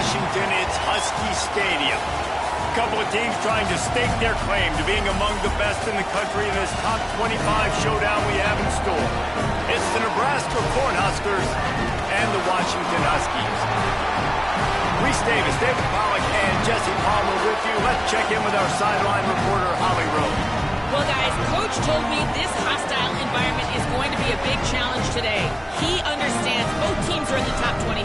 Washington, it's Husky Stadium. A couple of teams trying to stake their claim to being among the best in the country in this top 25 showdown we have in store. It's the Nebraska Cornhuskers and the Washington Huskies. Reese Davis, David Pollack, and Jesse Palmer with you. Let's check in with our sideline reporter, Holly Rowe. Well, guys, Coach told me this hostile environment is going to be a big challenge today. He understands both teams are in the top 25.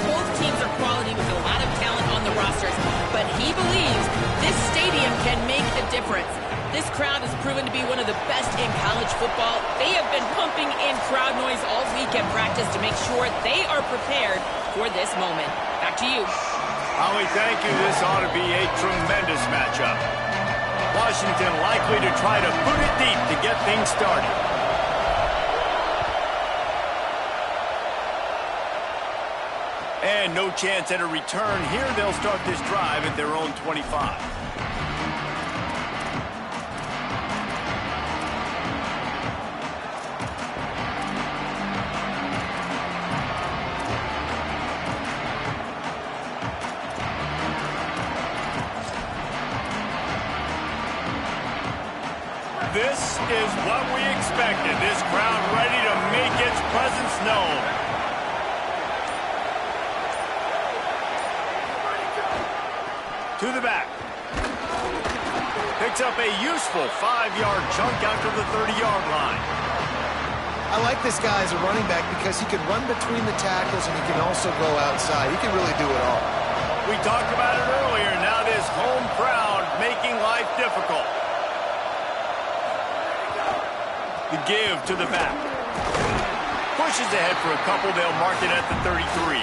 Both teams are quality with a lot of talent on the rosters. But he believes this stadium can make a difference. This crowd has proven to be one of the best in college football. They have been pumping in crowd noise all week at practice to make sure they are prepared for this moment. Back to you. Holly, thank you. This ought to be a tremendous matchup. Washington likely to try to boot it deep to get things started. And no chance at a return here. They'll start this drive at their own 25. This is what we expected. This crowd ready to make its presence known. To the back. Picks up a useful 5-yard chunk out to the 30-yard line. I like this guy as a running back because he can run between the tackles and he can also go outside. He can really do it all. We talked about it earlier. Now this home crowd making life difficult. The give to the back. Pushes ahead for a couple. They'll mark it at the 33.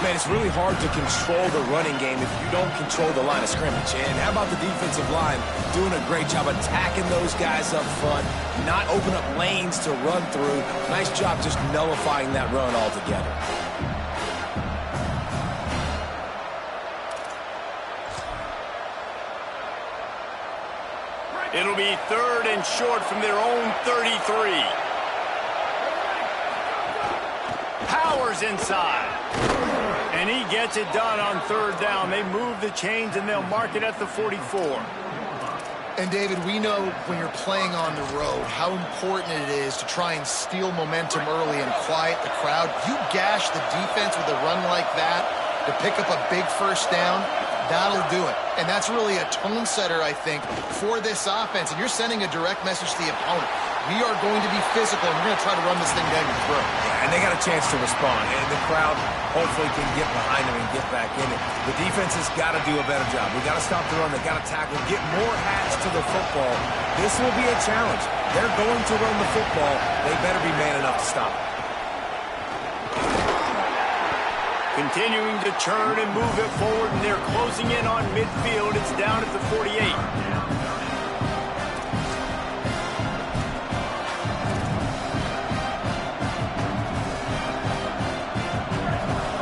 Man, it's really hard to control the running game if you don't control the line of scrimmage. And how about the defensive line doing a great job attacking those guys up front, not open up lanes to run through. Nice job just nullifying that run altogether. It'll be 3rd and short from their own 33. Powers inside. And he gets it done on 3rd down. They move the chains and they'll mark it at the 44. And David, we know when you're playing on the road how important it is to try and steal momentum early and quiet the crowd. You gash the defense with a run like that to pick up a big 1st down. That'll do it. And that's really a tone setter, I think, for this offense. And you're sending a direct message to the opponent. We are going to be physical, and we're going to try to run this thing down your throat. Yeah, and they got a chance to respond. And the crowd hopefully can get behind them and get back in it. The defense has got to do a better job. We got to stop the run. They got to tackle, get more hats to the football. This will be a challenge. They're going to run the football. They better be man enough to stop it. Continuing to churn and move it forward, and they're closing in on midfield. It's down at the 48.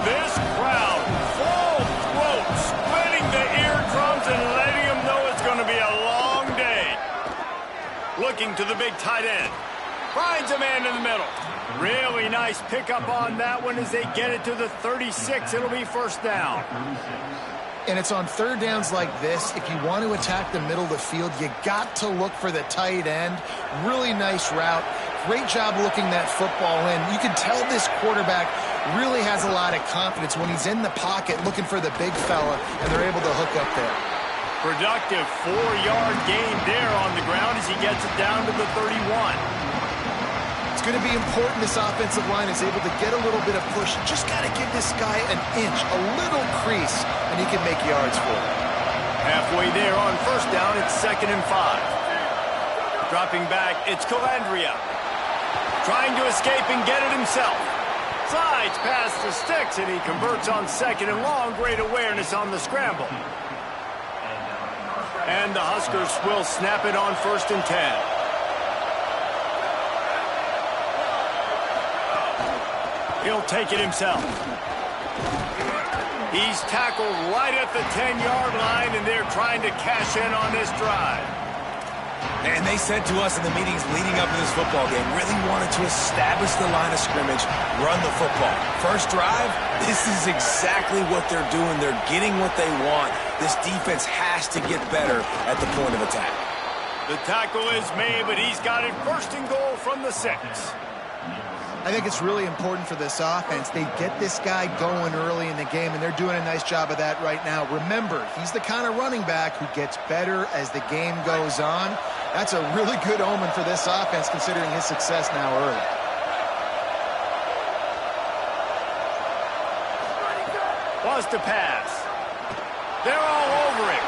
This crowd, full throat, splitting the eardrums and letting them know it's going to be a long day. Looking to the big tight end. Finds a man in the middle. Really nice pickup on that one as they get it to the 36. It'll be 1st down. And it's on 3rd downs like this. If you want to attack the middle of the field, you got to look for the tight end. Really nice route. Great job looking that football in. You can tell this quarterback really has a lot of confidence when he's in the pocket looking for the big fella, and they're able to hook up there. Productive 4-yard gain there on the ground as he gets it down to the 31. It's going to be important this offensive line is able to get a little bit of push. Just got to give this guy an inch, a little crease, and he can make yards for it. Halfway there on 1st down, it's 2nd and 5. Dropping back, it's Calandria. Trying to escape and get it himself. Slides past the sticks, and he converts on 2nd and long. Great awareness on the scramble. And the Huskers will snap it on 1st and 10. He'll take it himself. He's tackled right at the 10-yard line, and they're trying to cash in on this drive. And they said to us in the meetings leading up to this football game, really wanted to establish the line of scrimmage, run the football. First drive, this is exactly what they're doing. They're getting what they want. This defense has to get better at the point of attack. The tackle is made, but he's got it first and goal from the 6. I think it's really important for this offense. They get this guy going early in the game, and they're doing a nice job of that right now. Remember, he's the kind of running back who gets better as the game goes on. That's a really good omen for this offense, considering his success now early. Wants to pass. They're all over him.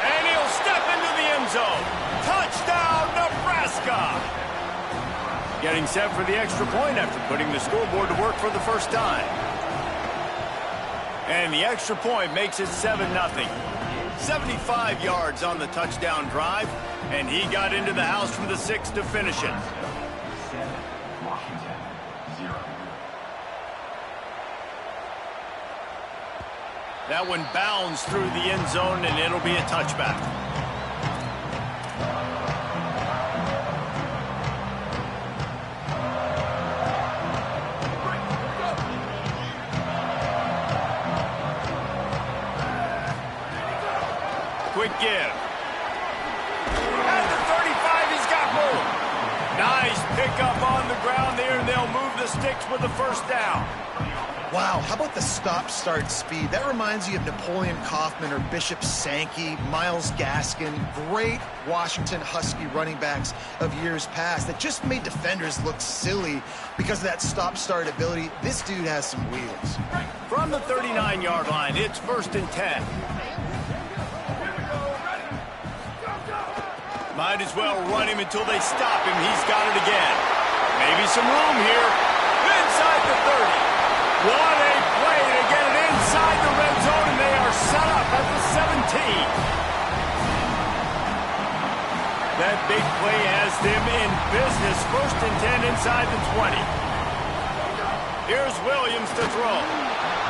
And he'll step into the end zone. Touchdown, Nebraska! Getting set for the extra point after putting the scoreboard to work for the first time. And the extra point makes it 7-0. 75 yards on the touchdown drive, and he got into the house from the 6 to finish it. That one bounds through the end zone, and it'll be a touchback. Quick give. At the 35, he's got room. Nice pickup on the ground there, and they'll move the sticks with the first down. Wow, how about the stop-start speed? That reminds you of Napoleon Kaufman or Bishop Sankey, Myles Gaskin, great Washington Husky running backs of years past that just made defenders look silly because of that stop-start ability. This dude has some wheels. From the 39-yard line, it's 1st and 10. Might as well run him until they stop him. He's got it again. Maybe some room here. Inside the 30. What a play to get it inside the red zone, and they are set up at the 17. That big play has them in business. 1st and 10 inside the 20. Here's Williams to throw.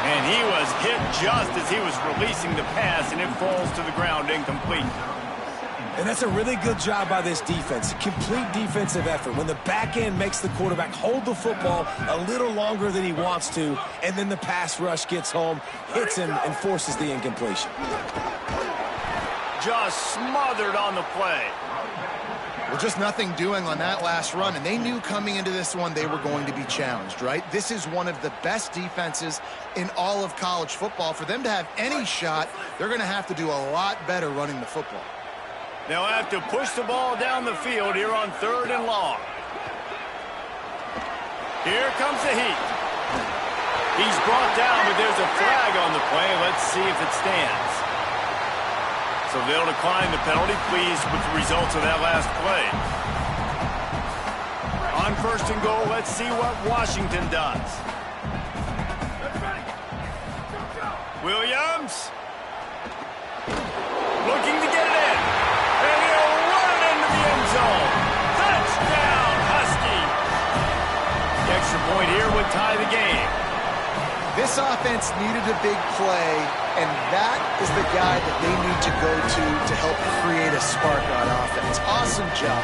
And he was hit just as he was releasing the pass, and it falls to the ground incomplete. And that's a really good job by this defense. Complete defensive effort. When the back end makes the quarterback hold the football a little longer than he wants to, and then the pass rush gets home, hits him, and forces the incompletion. Just smothered on the play. Well, just nothing doing on that last run, and they knew coming into this one they were going to be challenged, right? This is one of the best defenses in all of college football. For them to have any shot, they're going to have to do a lot better running the football. They'll have to push the ball down the field here on 3rd and long. Here comes the heat. He's brought down, but there's a flag on the play. Let's see if it stands. So they'll decline the penalty, pleased with the results of that last play. On 1st and goal, let's see what Washington does. Williams. Looking to get it in. And he'll run it into the end zone. Touchdown, Husky. The extra point here would tie the game. This offense needed a big play, and that is the guy that they need to go to help create a spark on offense. Awesome job.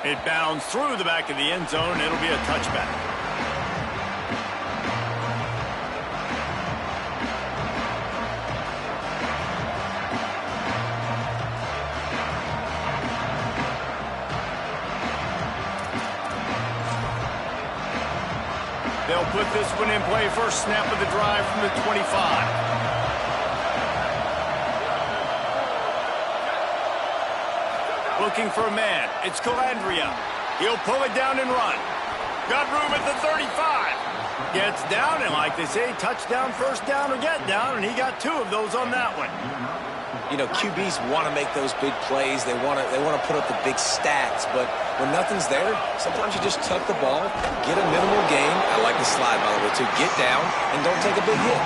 It bounds through the back of the end zone, and it'll be a touchback. They'll put this one in play. First snap of the drive from the 25. Looking for a man. It's Calandria. He'll pull it down and run. Got room at the 35. Gets down, and like they say, touchdown, first down, or get down, and he got 2 of those on that one. You know, QBs want to make those big plays. They want to put up the big stats. But when nothing's there, sometimes you just tuck the ball, get a minimal gain. I like the slide, by the way, too. Get down and don't take a big hit.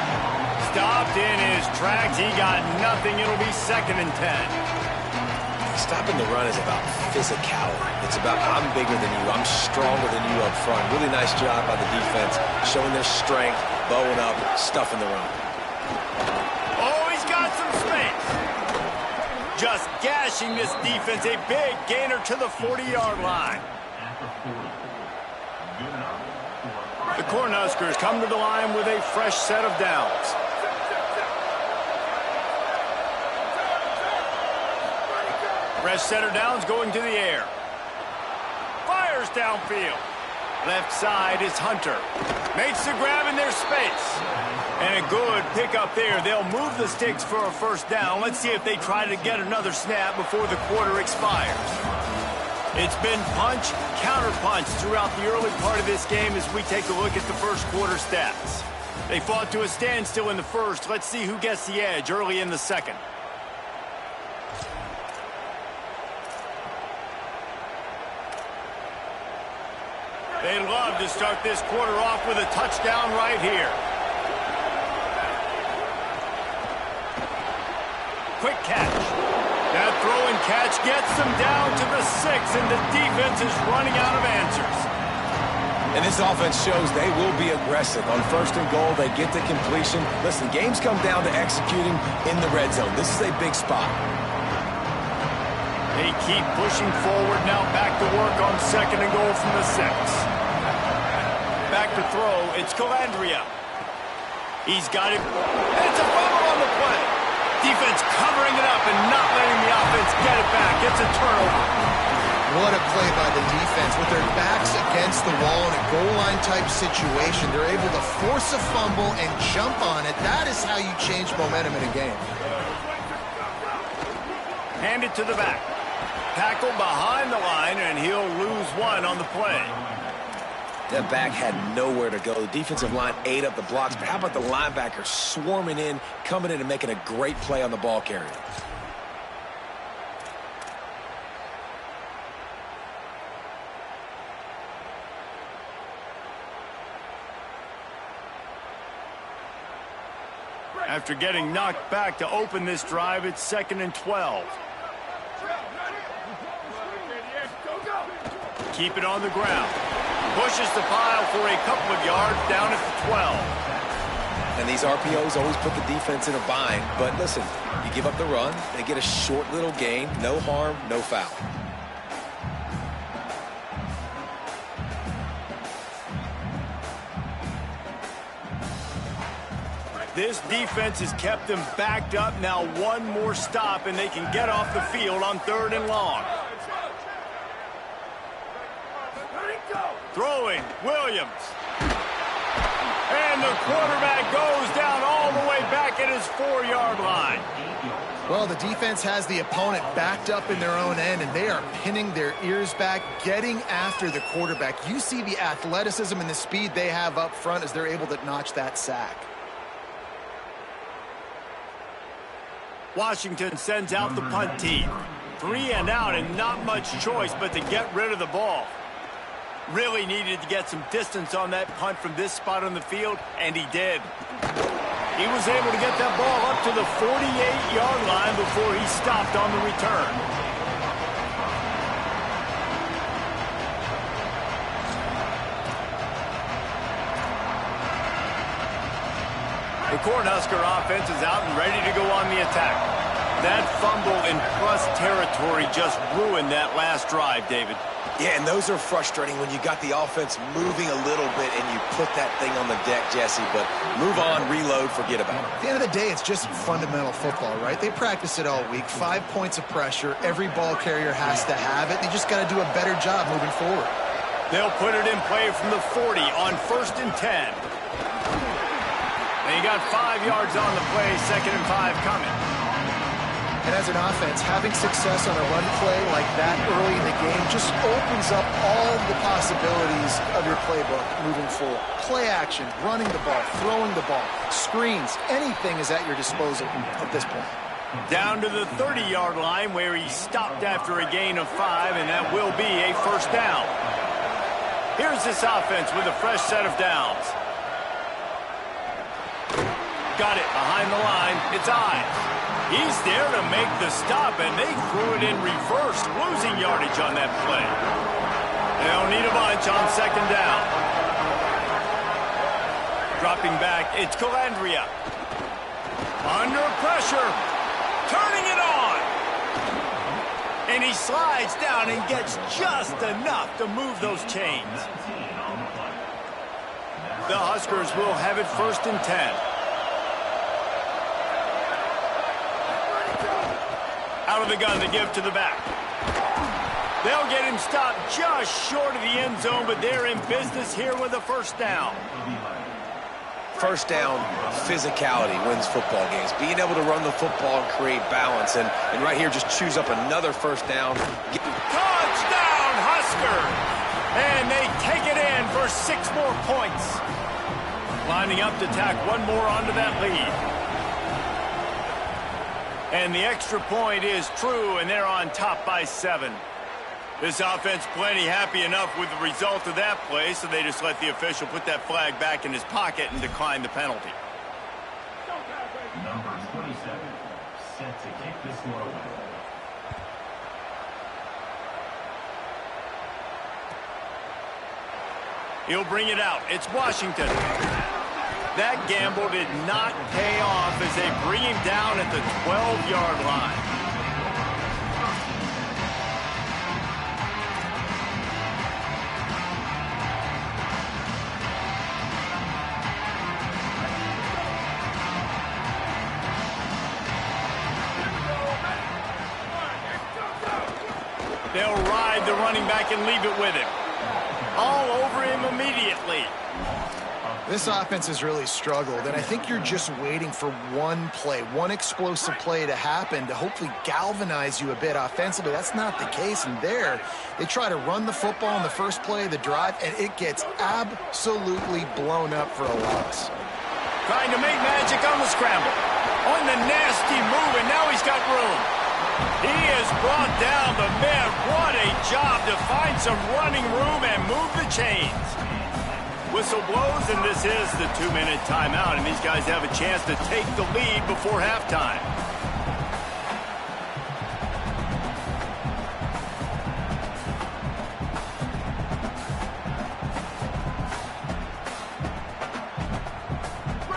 Stopped in his tracks. He got nothing. It'll be 2nd and 10. Stopping the run is about physicality. It's about I'm bigger than you. I'm stronger than you up front. Really nice job by the defense, showing their strength, bowing up, stuffing the run. Oh, he's got some space. Just gashing this defense. A big gainer to the 40-yard line. The Cornhuskers come to the line with a fresh set of downs. Fresh set of downs going to the air. Fires downfield. Left side is Hunter. Makes the grab in their space. And a good pickup there. They'll move the sticks for a first down. Let's see if they try to get another snap before the quarter expires. It's been punch, counter-punch throughout the early part of this game as we take a look at the first quarter stats. They fought to a standstill in the first. Let's see who gets the edge early in the second. They'd love to start this quarter off with a touchdown right here. Quick catch. That throw and catch gets them down to the 6, and the defense is running out of answers. And this offense shows they will be aggressive. On first and goal, they get the completion. Listen, games come down to executing in the red zone. This is a big spot. They keep pushing forward now, back to work on second and goal from the 6. Back to throw, it's Calandria. He's got it. It's a fumble on the play. Defense covering it up and not letting the offense get it back. It's a turnover. What a play by the defense. With their backs against the wall in a goal line type situation, they're able to force a fumble and jump on it. That is how you change momentum in a game. Hand it to the back. Tackle behind the line, and he'll lose one on the play. That back had nowhere to go. The defensive line ate up the blocks, but how about the linebacker swarming in, coming in and making a great play on the ball carrier? After getting knocked back to open this drive, it's 2nd and 12. Keep it on the ground. Pushes the pile for a couple of yards down at the 12. And these RPOs always put the defense in a bind. But listen, you give up the run, they get a short little gain. No harm, no foul. This defense has kept them backed up. Now one more stop, and they can get off the field on 3rd and long. Throwing, Williams. And the quarterback goes down all the way back at his 4-yard line. Well, the defense has the opponent backed up in their own end, and they are pinning their ears back, getting after the quarterback. You see the athleticism and the speed they have up front as they're able to notch that sack. Washington sends out the punt team. 3 and out, and not much choice but to get rid of the ball. Really needed to get some distance on that punt from this spot on the field, and he did. He was able to get that ball up to the 48-yard line before he stopped on the return. The Cornhusker offense is out and ready to go on the attack. That fumble in plus territory just ruined that last drive, David. Yeah, and those are frustrating when you got the offense moving a little bit and you put that thing on the deck, Jesse. But move on, reload, forget about it. At the end of the day, it's just fundamental football, right? They practice it all week. 5 points of pressure. Every ball carrier has to have it. They just got to do a better job moving forward. They'll put it in play from the 40 on 1st and 10. They got 5 yards on the play, 2nd and 5 coming. And as an offense, having success on a run play like that early in the game just opens up all the possibilities of your playbook moving forward. Play action, running the ball, throwing the ball, screens, anything is at your disposal at this point. Down to the 30-yard line where he stopped after a gain of 5, and that will be a first down. Here's this offense with a fresh set of downs. Got it behind the line. It's Ives. He's there to make the stop, and they threw it in reverse, losing yardage on that play. They'll need a bunch on 2nd down. dropping back. It's Calandria. Under pressure. Turning it on. And he slides down and gets just enough to move those chains. The Huskers will have it 1st and 10. Out of the gun to give to the back. They'll get him stopped just short of the end zone, but they're in business here with a 1st down. First down, physicality wins football games. Being able to run the football and create balance. And right here, just choose up another 1st down. Touchdown, Husker! And they take it in for 6 more points. Lining up to tack one more onto that lead. And the extra point is true, and they're on top by 7. This offense plenty happy enough with the result of that play, so they just let the official put that flag back in his pocket and decline the penalty. Number 27, set to kick this one away. He'll bring it out. It's Washington. That gamble did not pay off as they bring him down at the 12-yard line. They'll ride the running back and leave it with him. All over him immediately. This offense has really struggled, and I think you're just waiting for one play, one explosive play to happen to hopefully galvanize you a bit offensively. That's not the case, and there, they try to run the football in the first play of the drive, and it gets absolutely blown up for a loss. Trying to make magic on the scramble. On the nasty move, and now he's got room. He has brought down the man. What a job to find some running room and move the chains. Whistle blows, and this is the 2-minute timeout, and these guys have a chance to take the lead before halftime.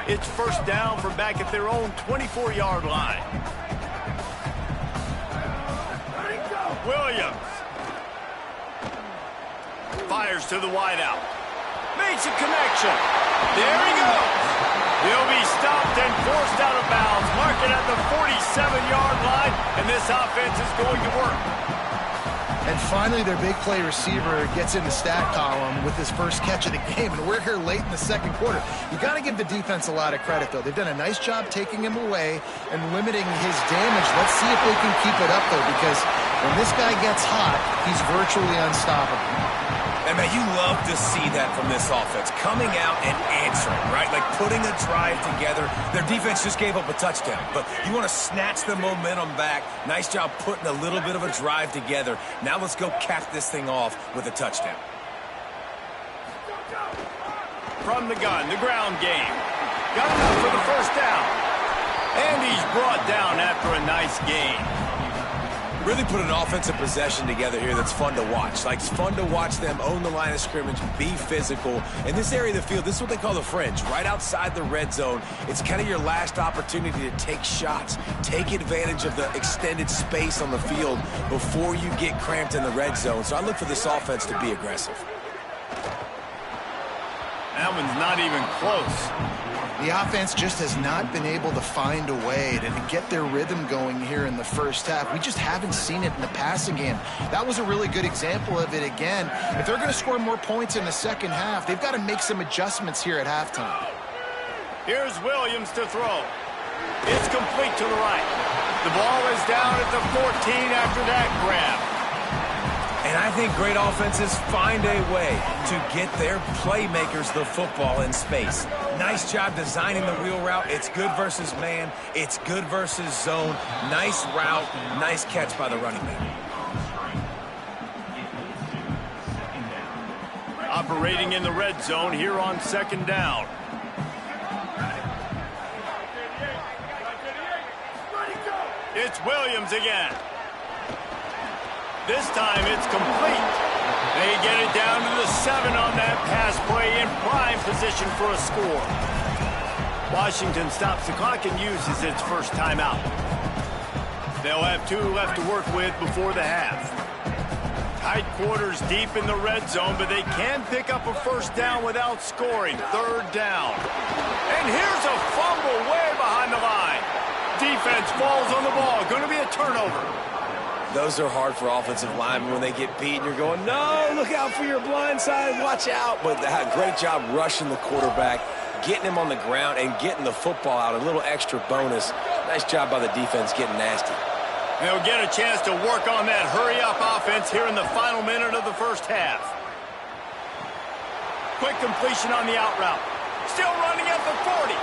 It's 1st down from back at their own 24-yard line. Williams fires to the wideout. Makes a connection. There he goes. He'll be stopped and forced out of bounds. Mark it at the 47-yard line, and this offense is going to work. And finally, their big play receiver gets in the stat column with his first catch of the game, and we're here late in the 2nd quarter. You got to give the defense a lot of credit, though. They've done a nice job taking him away and limiting his damage. Let's see if they can keep it up, though, because when this guy gets hot, he's virtually unstoppable. And, man, you love to see that from this offense, coming out and answering, right? Like putting a drive together. Their defense just gave up a touchdown, but you want to snatch the momentum back. Nice job putting a little bit of a drive together. Now let's go cap this thing off with a touchdown. From the gun, the ground game. Got enough for the 1st down. And he's brought down after a nice gain. Really put an offensive possession together here that's fun to watch. Like, it's fun to watch them own the line of scrimmage, be physical. In this area of the field, this is what they call the fringe, right outside the red zone. It's kind of your last opportunity to take shots, take advantage of the extended space on the field before you get cramped in the red zone. So I look for this offense to be aggressive. That one's not even close. The offense just has not been able to find a way to get their rhythm going here in the first half. We just haven't seen it in the passing game. That was a really good example of it again. If they're going to score more points in the second half, they've got to make some adjustments here at halftime. Here's Williams to throw. It's complete to the right. The ball is down at the 14 after that grab. And I think great offenses find a way to get their playmakers the football in space. Nice job designing the wheel route. It's good versus man. It's good versus zone. Nice route. Nice catch by the running back. Operating in the red zone here on 2nd down. It's Williams again. This time it's complete. They get it down to the 7 on that pass play in prime position for a score. Washington stops the clock and uses its first timeout. They'll have 2 left to work with before the half. Tight quarters deep in the red zone, but they can pick up a first down without scoring. 3rd down. And here's a fumble way behind the line. Defense falls on the ball. Going to be a turnover. Those are hard for offensive linemen when they get beat and you're going, no, look out for your blind side, watch out. But they had a great job rushing the quarterback, getting him on the ground, and getting the football out. A little extra bonus. Nice job by the defense getting nasty. They'll get a chance to work on that hurry-up offense here in the final minute of the first half. Quick completion on the out route. Still running at the 40.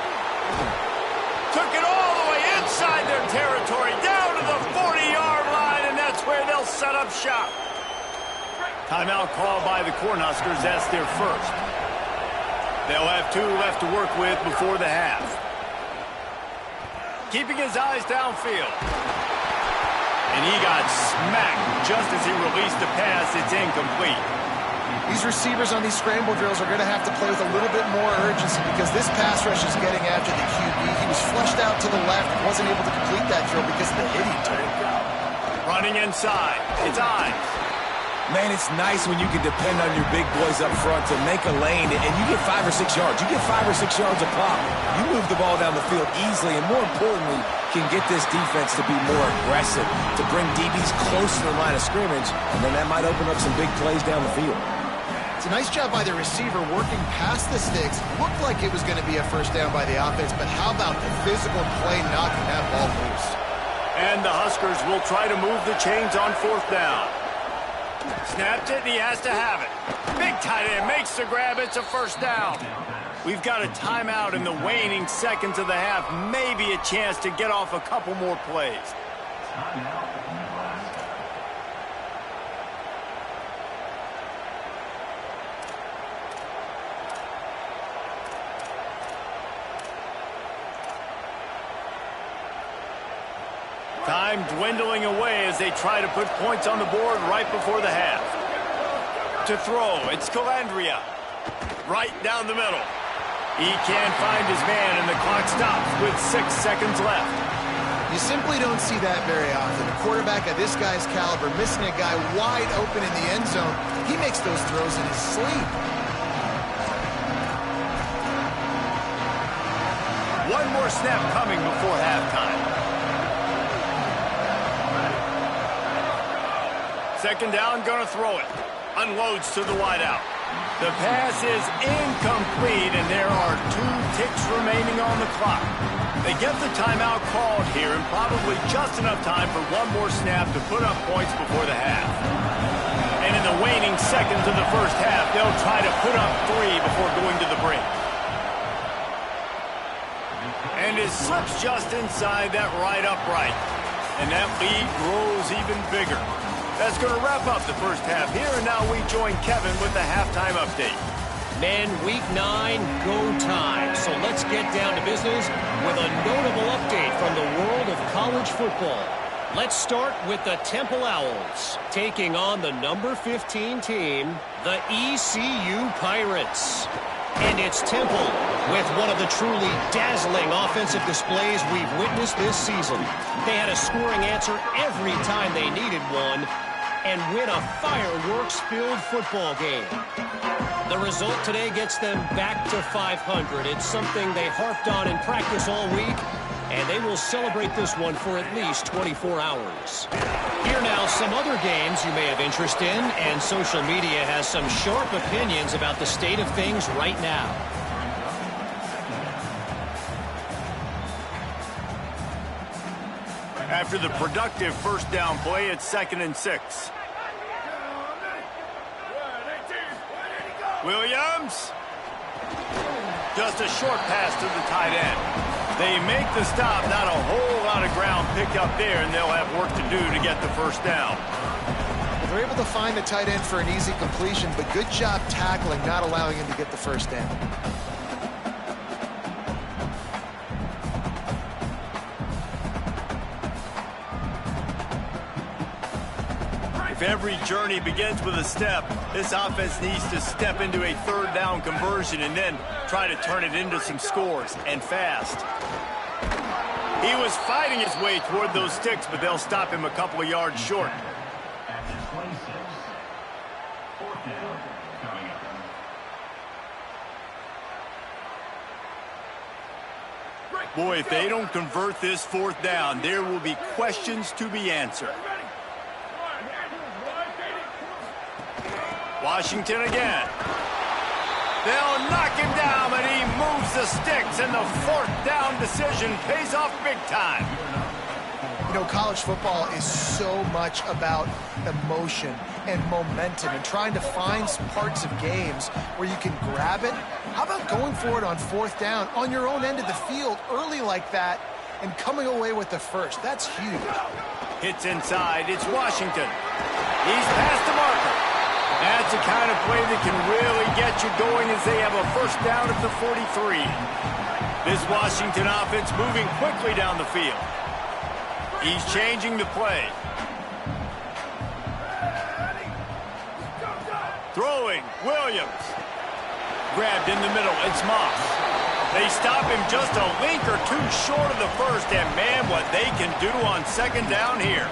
Took it all the way inside their territory, down to the 40-yard line, and that's where they'll set up shop. Timeout called by the Cornhuskers. That's their first. They'll have 2 left to work with before the half. Keeping his eyes downfield. And he got smacked just as he released the pass. It's incomplete. These receivers on these scramble drills are going to have to play with a little bit more urgency because this pass rush is getting after the QB. He was flushed out to the left and wasn't able to complete that drill because of the hit he took. Running inside. It's Ives. Man, it's nice when you can depend on your big boys up front to make a lane, and you get 5 or 6 yards. You get 5 or 6 yards a pop. You move the ball down the field easily, and more importantly, can get this defense to be more aggressive, to bring DBs close to the line of scrimmage, and then that might open up some big plays down the field. It's a nice job by the receiver working past the sticks. Looked like it was going to be a first down by the offense, but how about the physical play knocking that ball loose? And the Huskers will try to move the chains on 4th down. Snapped it, and he has to have it. Big tight end makes the grab. It's a first down. We've got a timeout in the waning seconds of the half. Maybe a chance to get off a couple more plays. Time dwindling away as they try to put points on the board right before the half. To throw, it's Calandria. Right down the middle. He can't find his man, and the clock stops with 6 seconds left. You simply don't see that very often. A quarterback of this guy's caliber missing a guy wide open in the end zone. He makes those throws in his sleep. One more snap coming before halftime. 2nd down, gonna throw it. Unloads to the wideout. The pass is incomplete, and there are 2 ticks remaining on the clock. They get the timeout called here, and probably just enough time for one more snap to put up points before the half. And in the waning seconds of the first half, they'll try to put up 3 before going to the break. And it slips just inside that right upright. And that lead grows even bigger. That's going to wrap up the first half here, and now we join Kevin with the halftime update. Men, week 9, go time. So let's get down to business with a notable update from the world of college football. Let's start with the Temple Owls, taking on the number 15 team, the ECU Pirates. And it's Temple with one of the truly dazzling offensive displays we've witnessed this season. They had a scoring answer every time they needed one and win a fireworks-filled football game. The result today gets them back to 500. It's something they harped on in practice all week, and they will celebrate this one for at least 24 hours. Here now, some other games you may have interest in, and social media has some sharp opinions about the state of things right now. After the productive first down play, it's 2nd and 6. Williams. Just a short pass to the tight end. They make the stop, not a whole lot of ground picked up there, and they'll have work to do to get the first down. Well, they're able to find the tight end for an easy completion, but good job tackling, not allowing him to get the first down. If every journey begins with a step, This offense needs to step into a third down conversion and then try to turn it into some scores, and fast. He was fighting his way toward those sticks, but they'll stop him a couple of yards short. After 26, fourth down coming up. Boy, if they don't convert this fourth down, there will be questions to be answered. Washington again. They'll knock him down, but he moves the sticks, and the fourth down decision pays off big time. You know, college football is so much about emotion and momentum and trying to find parts of games where you can grab it. How about going for it on fourth down on your own end of the field early like that and coming away with the first? That's huge. Hits inside. It's Washington. He's past the marker. That's the kind of play that can really get you going as they have a first down at the 43. This Washington offense moving quickly down the field. He's changing the play. Throwing, Williams. Grabbed in the middle, it's Moss. They stop him just a link or two short of the first, and man, what they can do on second down here.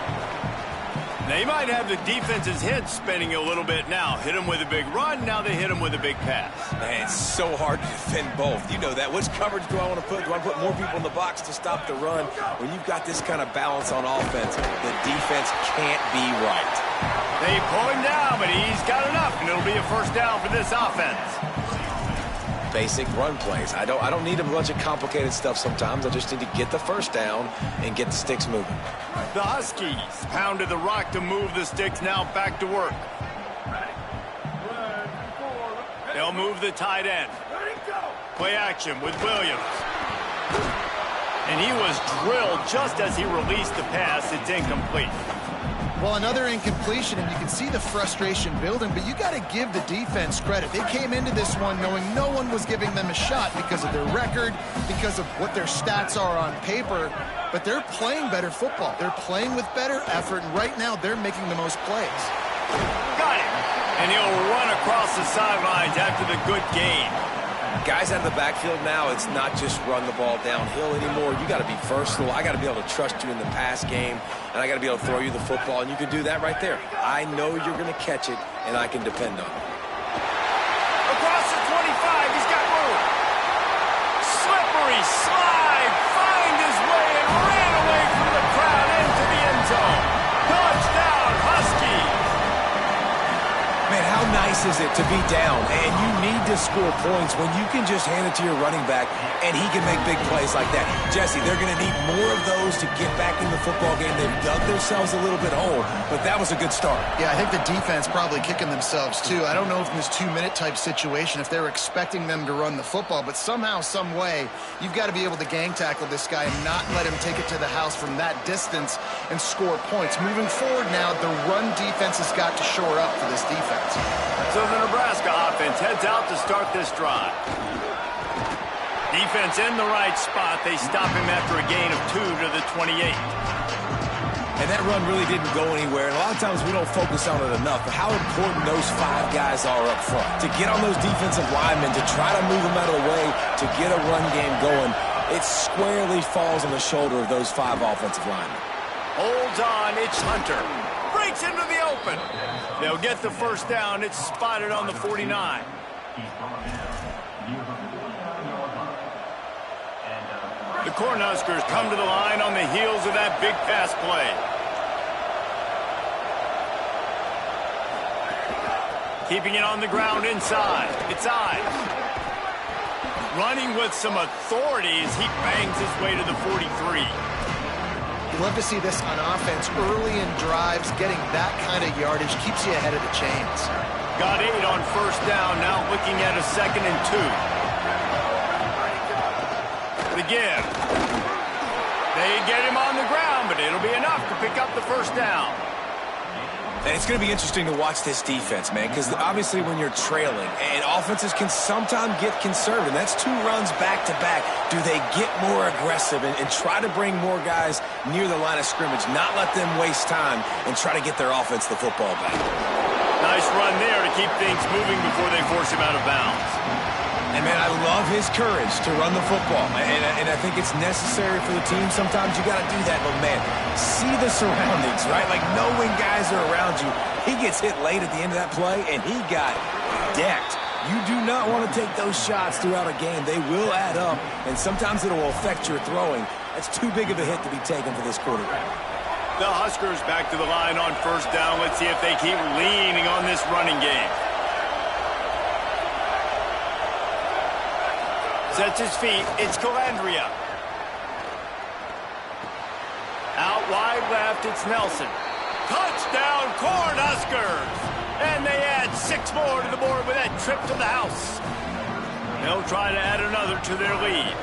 They might have the defense's head spinning a little bit now. Hit him with a big run, now they hit him with a big pass. Man, it's so hard to defend both. You know that. Which coverage do I want to put? Do I put more people in the box to stop the run? When you've got this kind of balance on offense, the defense can't be right. They pull him down, but he's got enough, and it'll be a first down for this offense. Basic run plays. I don't need a bunch of complicated stuff sometimes. I just need to get the first down and get the sticks moving. The Huskies pounded the rock to move the sticks, now back to work. They'll move the tight end. Play action with Williams. And he was drilled just as he released the pass. It's incomplete. Well, another incompletion, and you can see the frustration building, but you got to give the defense credit. They came into this one knowing no one was giving them a shot because of their record, because of what their stats are on paper, but they're playing better football. They're playing with better effort, and right now they're making the most plays. Got it. And he'll run across the sidelines after the good gain. Guys out of the backfield now, it's not just run the ball downhill anymore. You got to be versatile. I got to be able to trust you in the pass game, and I got to be able to throw you the football, and you can do that right there. I know you're going to catch it, and I can depend on it. Across the 25, he's got room. Slippery slide, find his way, and ran away from the crowd into the end zone. Touchdown, Huskies. Man, how nice is it to be down, and you need to score points when you can just hand it to your running back, and he can make big plays like that. Jesse, they're going to need more of those to get back in the football game. They've dug themselves a little bit home, but that was a good start. Yeah, I think the defense probably kicking themselves, too. I don't know if in this 2-minute type situation, if they're expecting them to run the football, but somehow, some way, you've got to be able to gang tackle this guy and not let him take it to the house from that distance and score points. Moving forward now, the run defense has got to shore up for this defense. So the Nebraska offense heads out to start this drive. Defense in the right spot. They stop him after a gain of 2 to the 28. And that run really didn't go anywhere. And a lot of times we don't focus on it enough, but how important those 5 guys are up front. To get on those defensive linemen, to try to move them out of the way, to get a run game going, it squarely falls on the shoulder of those 5 offensive linemen. Holds on, it's Hunter. Breaks into the open. They'll get the first down. It's spotted on the 49. He's brought down near the 49-yard line. And The Cornhuskers come to the line on the heels of that big pass play. Keeping it on the ground inside. It's Ives. Running with some authority as he bangs his way to the 43. You love to see this on offense early in drives. Getting that kind of yardage keeps you ahead of the chains. Got 8 on first down. Now looking at a 2nd and 2. The give. They get him on the ground, but it'll be enough to pick up the first down. And it's going to be interesting to watch this defense, man, because obviously when you're trailing, and offenses can sometimes get conservative. That's 2 runs back-to-back. Do they get more aggressive and try to bring more guys near the line of scrimmage, not let them waste time, and try to get their offense the football back? Nice run there to keep things moving before they force him out of bounds. And, man, I love his courage to run the football. And I think it's necessary for the team. Sometimes you got to do that. But, man, see the surroundings, right? Like, knowing guys are around you. He gets hit late at the end of that play, and he got decked. You do not want to take those shots throughout a game. They will add up, and sometimes it will affect your throwing. That's too big of a hit to be taken for this quarterback. The Huskers back to the line on first down. Let's see if they keep leaning on this running game. Sets his feet. It's Calandria. Out wide left, it's Nelson. Touchdown, Cornhuskers! And they add 6 more to the board with that trip to the house. They'll try to add another to their lead.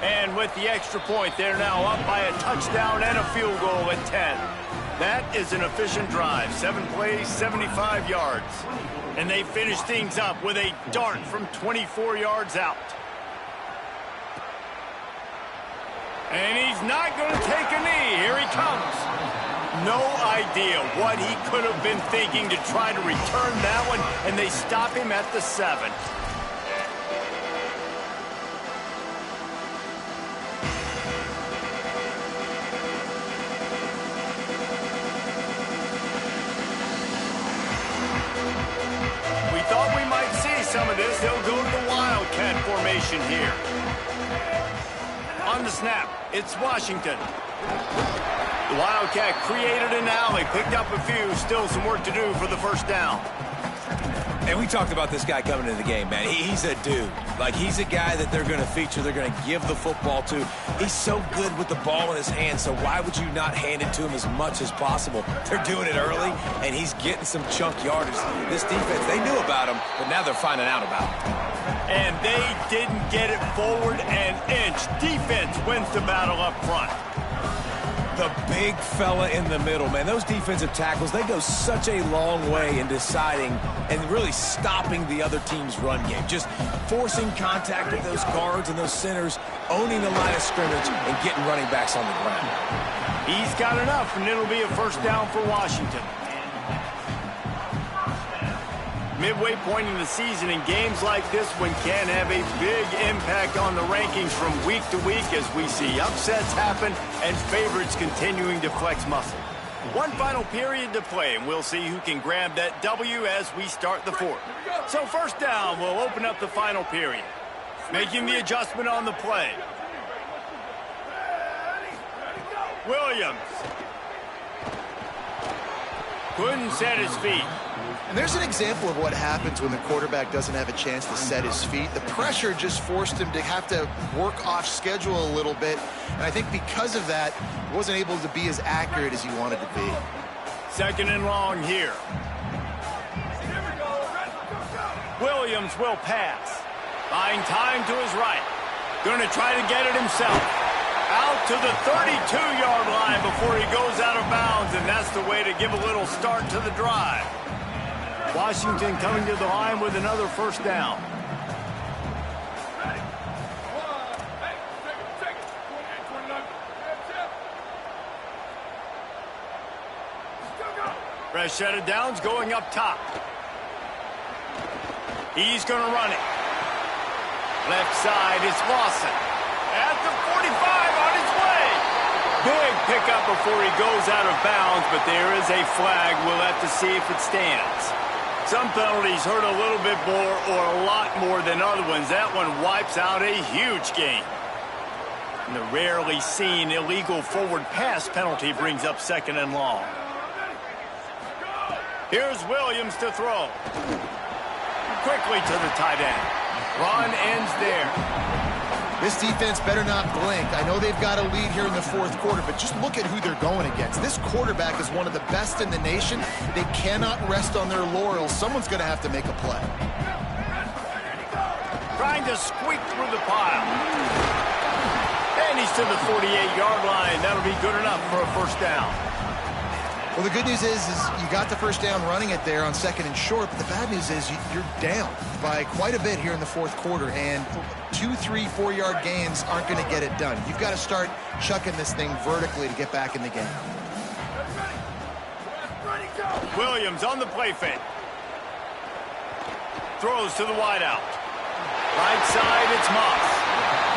And with the extra point, they're now up by a touchdown and a field goal at 10. That is an efficient drive. 7 plays, 75 yards. And they finish things up with a dart from 24 yards out. And he's not going to take a knee. Here he comes. No idea what he could have been thinking to try to return that one, and they stop him at the 7. Some of this, they'll go to the Wildcat formation here. On the snap, it's Washington. The Wildcat created an alley, picked up a few, still some work to do for the first down. And we talked about this guy coming into the game, man. He's a dude. Like, he's a guy that they're going to feature, they're going to give the football to. He's so good with the ball in his hand, so why would you not hand it to him as much as possible? They're doing it early, and he's getting some chunk yardage. This defense, they knew about him, but now they're finding out about him. And they didn't get it forward an inch. Defense wins the battle up front. The big fella in the middle, man. Those defensive tackles, they go such a long way in deciding and really stopping the other team's run game. Just forcing contact with those guards and those centers, owning the line of scrimmage, and getting running backs on the ground. He's got enough, and it'll be a first down for Washington. Midway point in the season, and games like this one can have a big impact on the rankings from week to week as we see upsets happen and favorites continuing to flex muscle. One final period to play, and we'll see who can grab that W as we start the fourth. So first down, we'll open up the final period. Making the adjustment on the play. Williams. Couldn't set his feet. And there's an example of what happens when the quarterback doesn't have a chance to set his feet. The pressure just forced him to have to work off schedule a little bit. And I think because of that, he wasn't able to be as accurate as he wanted to be. Second and long here. Williams will pass. Buying time to his right. Going to try to get it himself. Out to the 32-yard line before he goes out of bounds, and that's the way to give a little start to the drive. Washington coming to the line with another first down. Fresh set of downs going up top. He's going to run it. Left side is Lawson. At the 45 on his way. Big pickup before he goes out of bounds, but there is a flag. We'll have to see if it stands. Some penalties hurt a little bit more or a lot more than other ones. That one wipes out a huge game. And the rarely seen illegal forward pass penalty brings up second and long. Here's Williams to throw. Quickly to the tight end. Run ends there. This defense better not blink. I know they've got a lead here in the fourth quarter, but just look at who they're going against. This quarterback is one of the best in the nation. They cannot rest on their laurels. Someone's going to have to make a play. Trying to squeak through the pile. And he's to the 48-yard line. That'll be good enough for a first down. Well, the good news is you got the first down running it there on second and short, but the bad news is you're down by quite a bit here in the fourth quarter, and 2, 3, 4-yard gains aren't going to get it done. You've got to start chucking this thing vertically to get back in the game. Williams on the play fake. Throws to the wideout. Right side, it's Moss.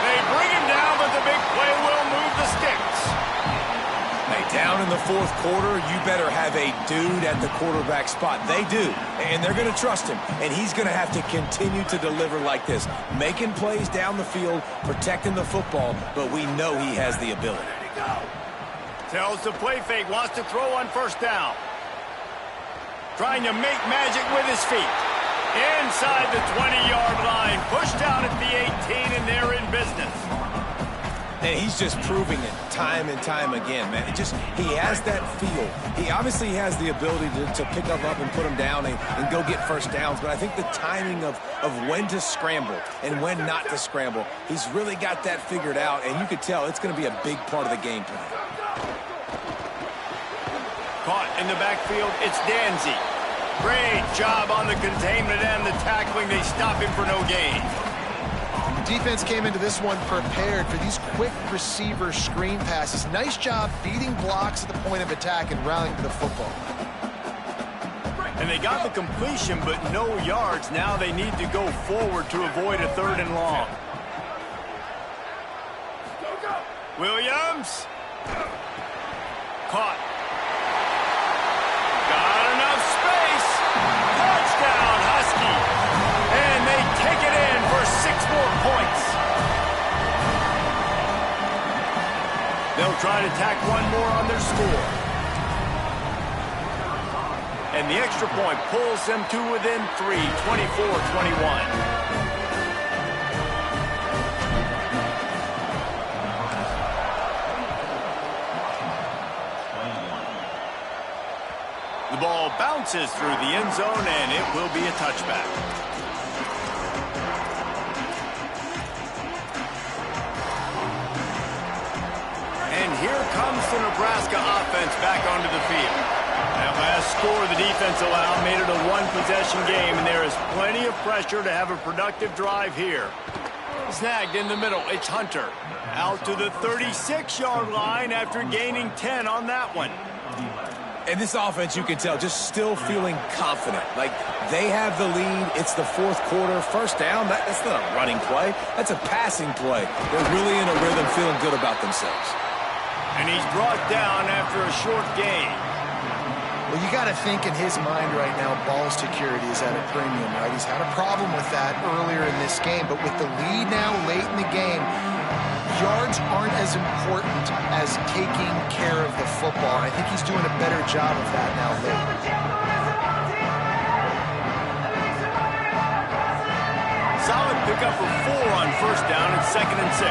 They bring him down, but the big play will move the sticks. Hey, down in the fourth quarter, you better have a dude at the quarterback spot. They do, and they're going to trust him, and he's going to have to continue to deliver like this, making plays down the field, protecting the football, but we know he has the ability. Tells the play fake, wants to throw on first down. Trying to make magic with his feet. Inside the 20-yard line, pushed out at the 18, and they're in business. And he's just proving it time and time again, man. He has that feel. He obviously has the ability to pick up and put him down and go get first downs, but I think the timing of when to scramble and when not to scramble, he's really got that figured out, and you could tell it's going to be a big part of the game plan. Caught in the backfield, it's Danzy. Great job on the containment and the tackling. They stop him for no gain. Defense came into this one prepared for these quick receiver screen passes. Nice job beating blocks at the point of attack and rallying to the football. And they got the completion, but no yards. Now they need to go forward to avoid a 3rd and long. Williams. Caught. Got enough space. Touchdown, Husky. And they take it in for 6 more points. They'll try to tack one more on their score. And the extra point pulls them to within 3, 24-21. The ball bounces through the end zone, and it will be a touchback. And here comes the Nebraska offense back onto the field. That last score the defense allowed made it a one-possession game, and there is plenty of pressure to have a productive drive here. Snagged in the middle, it's Hunter. Out to the 36-yard line after gaining 10 on that one. And this offense, you can tell, just still feeling confident. Like, they have the lead. It's the fourth quarter. First down, that's not a running play. That's a passing play. They're really in a rhythm, feeling good about themselves. And he's brought down after a short gain. Well, you got to think in his mind right now, ball security is at a premium, right? He's had a problem with that earlier in this game, but with the lead now late in the game, yards aren't as important as taking care of the football. I think he's doing a better job of that now late. Solid pickup for 4 on first down and 2nd and 6.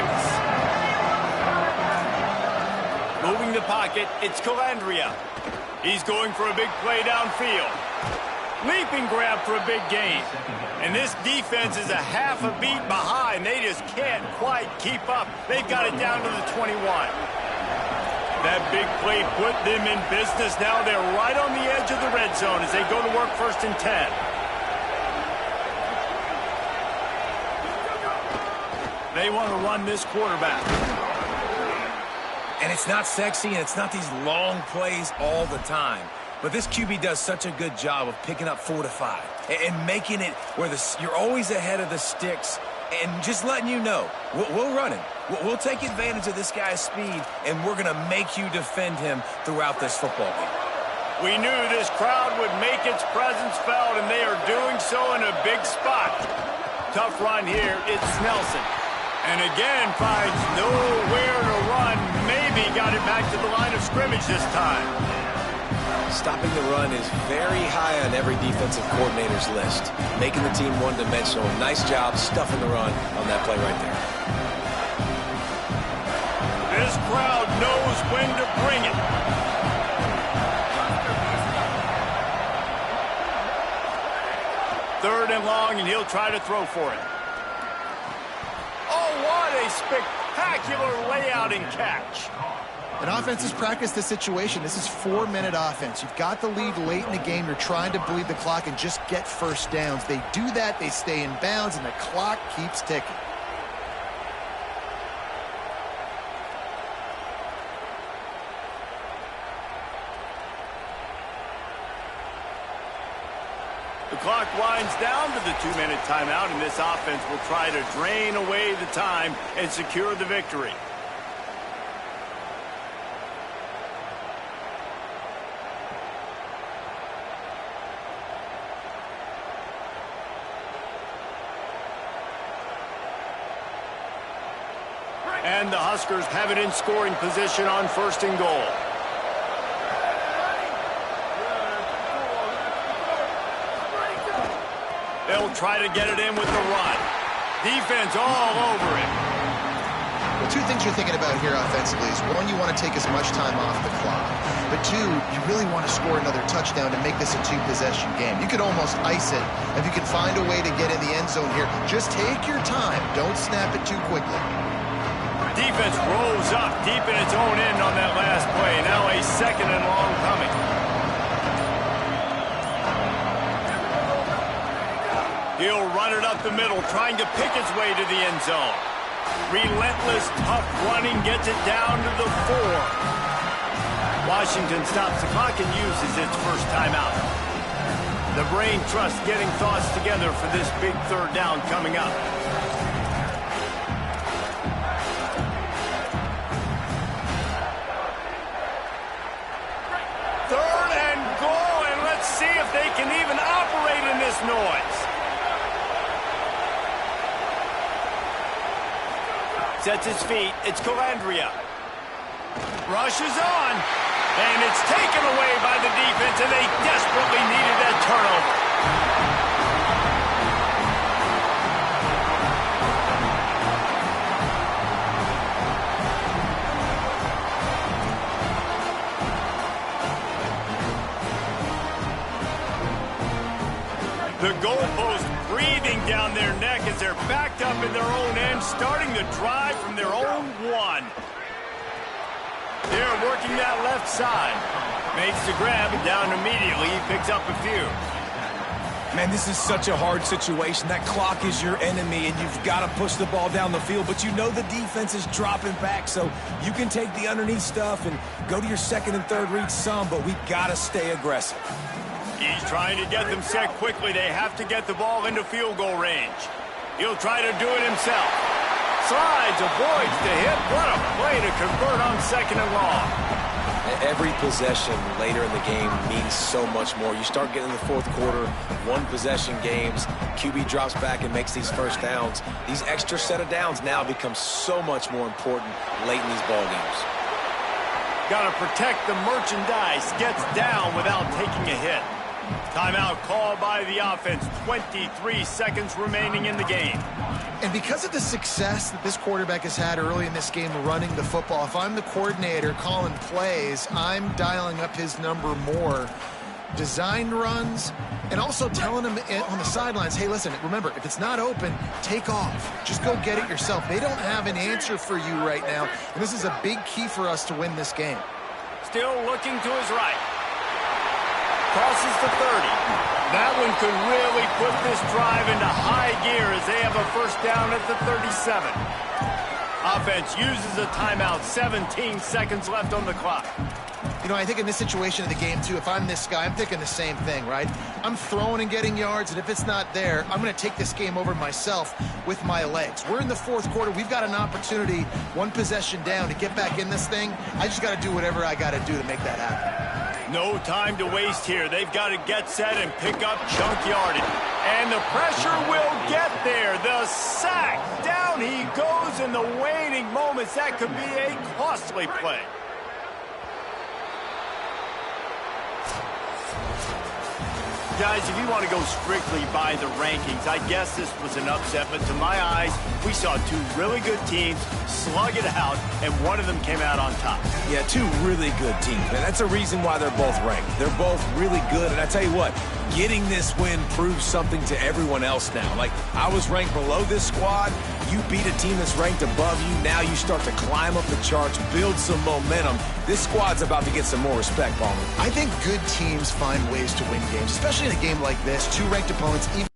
Moving the pocket, it's Calandria. He's going for a big play downfield. Leaping grab for a big gain. And this defense is a half a beat behind. They just can't quite keep up. They've got it down to the 21. That big play put them in business. Now they're right on the edge of the red zone as they go to work 1st and 10. They want to run this quarterback. And it's not sexy, and it's not these long plays all the time. But this QB does such a good job of picking up 4 to 5 and making it where you're always ahead of the sticks and just letting you know, we'll run him. We'll take advantage of this guy's speed, and we're going to make you defend him throughout this football game. We knew this crowd would make its presence felt, and they are doing so in a big spot. Tough run here. It's Nelson. And again, finds nowhere to run. Maybe got it back to the line of scrimmage this time. Stopping the run is very high on every defensive coordinator's list. Making the team one-dimensional. Nice job stuffing the run on that play right there. This crowd knows when to bring it. Third and long, and he'll try to throw for it. Oh, what a spectacular layout and catch. And offenses practice the situation. This is 4-minute offense. You've got the lead late in the game. You're trying to bleed the clock and just get first downs. They do that, they stay in bounds, and the clock keeps ticking. clock winds down to the 2-minute timeout, and this offense will try to drain away the time and secure the victory. And the Huskers have it in scoring position on 1st and goal. They'll try to get it in with the run. Defense all over it. Well, two things you're thinking about here offensively is, one, you want to take as much time off the clock. But two, you really want to score another touchdown to make this a 2-possession game. You could almost ice it if you can find a way to get in the end zone here. Just take your time. Don't snap it too quickly. Defense rolls up deep in its own end on that last play. Now a 2nd and long coming. He'll run it up the middle, trying to pick its way to the end zone. Relentless, tough running gets it down to the 4. Washington stops the clock and uses its first timeout. The brain trust getting thoughts together for this big 3rd down coming up. 3rd and goal, and let's see if they can even operate in this noise. Sets his feet. It's Calandria. Rushes on. And it's taken away by the defense, and they desperately needed that turnover. The goalpost breathing down their neck as they're backed up in their own end, starting the drive from their own 1. They're working that left side. Makes the grab, and down immediately. He picks up a few. Man, this is such a hard situation. That clock is your enemy, and you've got to push the ball down the field. But you know the defense is dropping back, so you can take the underneath stuff and go to your 2nd and 3rd read some, but we've got to stay aggressive. He's trying to get them set quickly. They have to get the ball into field goal range. He'll try to do it himself. Slides, avoids the hit. What a play to convert on 2nd and long. Every possession later in the game means so much more. You start getting in the 4th quarter, 1-possession games, QB drops back and makes these first downs. These extra set of downs now become so much more important late in these ball games. Got to protect the merchandise. Gets down without taking a hit. Timeout called by the offense. 23 seconds remaining in the game. And because of the success that this quarterback has had early in this game running the football, if I'm the coordinator calling plays, I'm dialing up his number more. Designed runs, and also telling him on the sidelines, hey, listen, remember, if it's not open, take off. Just go get it yourself. They don't have an answer for you right now, and this is a big key for us to win this game. Still looking to his right. Crosses the 30. That one could really put this drive into high gear as they have a first down at the 37. Offense uses a timeout. 17 seconds left on the clock. You know, I think in this situation of the game, too, if I'm this guy, I'm thinking the same thing, right? I'm throwing and getting yards, and if it's not there, I'm going to take this game over myself with my legs. We're in the 4th quarter. We've got an opportunity, 1 possession down, to get back in this thing. I just got to do whatever I got to do to make that happen. No time to waste here. They've got to get set and pick up chunk yardage. And the pressure will get there. The sack. Down he goes in the waning moments. That could be a costly play. Guys, if you want to go strictly by the rankings, I guess this was an upset, but to my eyes, we saw 2 really good teams slug it out, and one of them came out on top. Yeah, 2 really good teams, man. That's a reason why they're both ranked. They're both really good, and I tell you what, getting this win proves something to everyone else now. Like, I was ranked below this squad. You beat a team that's ranked above you. Now you start to climb up the charts, build some momentum. This squad's about to get some more respect, Palmer. I think good teams find ways to win games, especially in a game like this. 2 ranked opponents, even